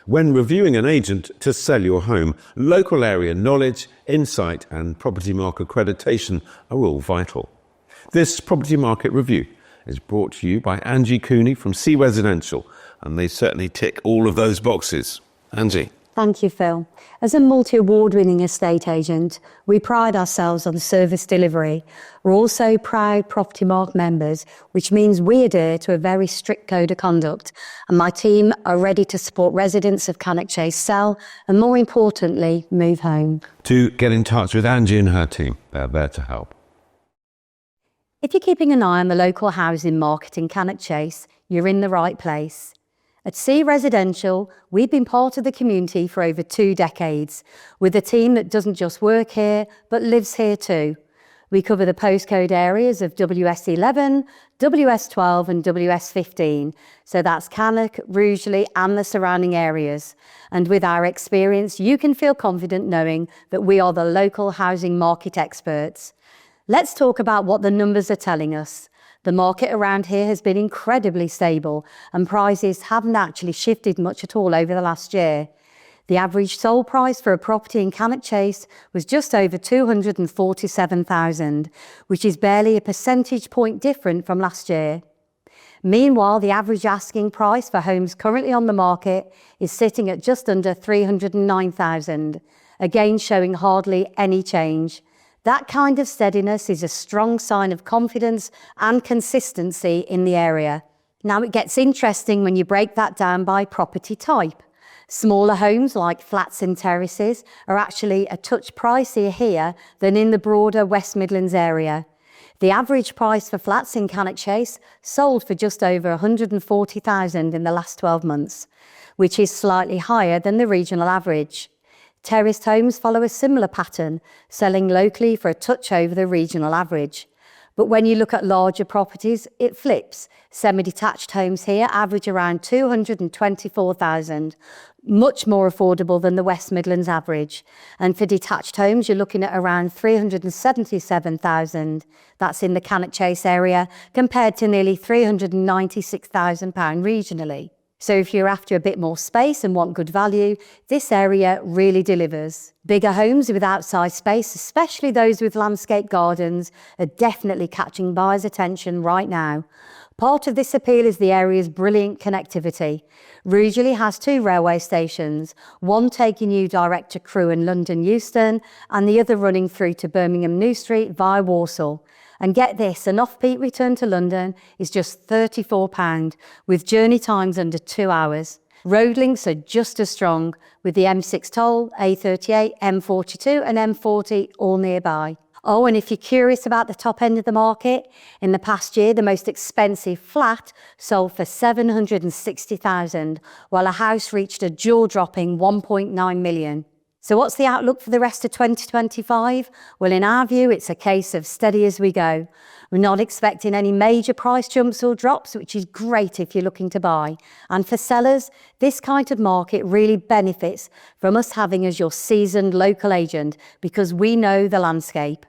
When reviewing an agent to sell your home, local area knowledge, insight and property market accreditation are all vital. This property market review is brought to you by Angie Cooney from C Residential, and they certainly tick all of those boxes. Angie. Thank you, Phil. As a multi-award-winning estate agent, we pride ourselves on service delivery. We're also proud Property Mark members, which means we adhere to a very strict code of conduct. And my team are ready to support residents of Cannock Chase sell and, more importantly, move home. To get in touch with Angie and her team, they're there to help. If you're keeping an eye on the local housing market in Cannock Chase, you're in the right place. At C Residential, we've been part of the community for over 2 decades, with a team that doesn't just work here, but lives here too. We cover the postcode areas of WS11, WS12 and WS15, so that's Cannock, Rugeley and the surrounding areas. And with our experience, you can feel confident knowing that we are the local housing market experts. Let's talk about what the numbers are telling us. The market around here has been incredibly stable and prices haven't actually shifted much at all over the last year. The average sold price for a property in Cannock Chase was just over $247,000, which is barely a percentage point different from last year. Meanwhile, the average asking price for homes currently on the market is sitting at just under $309,000, again showing hardly any change. That kind of steadiness is a strong sign of confidence and consistency in the area. Now it gets interesting when you break that down by property type. Smaller homes like flats and terraces are actually a touch pricier here than in the broader West Midlands area. The average price for flats in Cannock Chase sold for just over $140,000 in the last 12 months, which is slightly higher than the regional average. Terraced homes follow a similar pattern, selling locally for a touch over the regional average. But when you look at larger properties, it flips. Semi-detached homes here average around $224,000, much more affordable than the West Midlands average. And for detached homes, you're looking at around $377,000. That's in the Cannock Chase area, compared to nearly £396,000 regionally. So if you're after a bit more space and want good value, this area really delivers. Bigger homes with outside space, especially those with landscape gardens, are definitely catching buyers' attention right now. Part of this appeal is the area's brilliant connectivity. Rugeley has 2 railway stations, one taking you direct to Crewe and London Euston, and the other running through to Birmingham New Street via Walsall. And get this, an off-peak return to London is just £34, with journey times under 2 hours. Road links are just as strong, with the M6 toll, A38, M42 and M40 all nearby. Oh, and if you're curious about the top end of the market, in the past year, the most expensive flat sold for $760,000, while a house reached a jaw-dropping $1.9 million. So what's the outlook for the rest of 2025? Well, in our view, it's a case of steady as we go. We're not expecting any major price jumps or drops, which is great if you're looking to buy. And for sellers, this kind of market really benefits from us having as your seasoned local agent, because we know the landscape.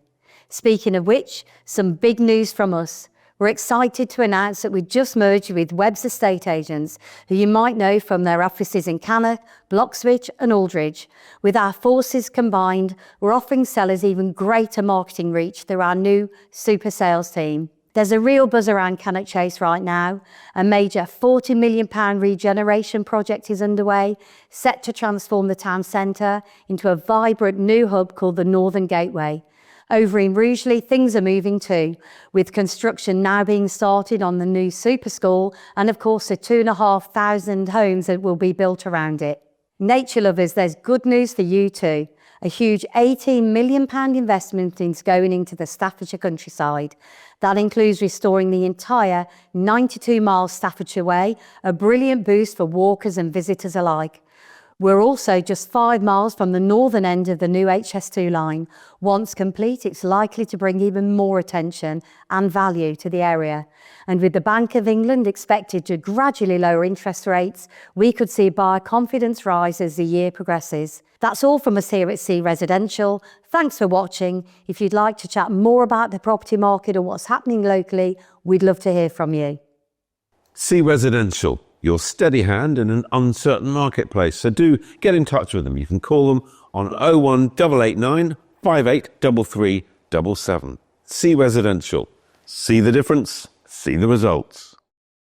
Speaking of which, some big news from us. We're excited to announce that we've just merged with Webb's Estate Agents, who you might know from their offices in Cannock, Bloxwich and Aldridge. With our forces combined, we're offering sellers even greater marketing reach through our new super sales team. There's a real buzz around Cannock Chase right now. A major £40 million regeneration project is underway, set to transform the town centre into a vibrant new hub called the Northern Gateway. Over in Rugeley, things are moving too, with construction now being started on the new super school and of course the 2,500 homes that will be built around it. Nature lovers, there's good news for you too. A huge £18 million investment is going into the Staffordshire countryside. That includes restoring the entire 92-mile Staffordshire Way, a brilliant boost for walkers and visitors alike. We're also just 5 miles from the northern end of the new HS2 line. Once complete, it's likely to bring even more attention and value to the area. And with the Bank of England expected to gradually lower interest rates, we could see buyer confidence rise as the year progresses. That's all from us here at C Residential. Thanks for watching. If you'd like to chat more about the property market or what's happening locally, we'd love to hear from you. C Residential, your steady hand in an uncertain marketplace. So do get in touch with them. You can call them on 01889 583377. See Residential. See the difference. See the results.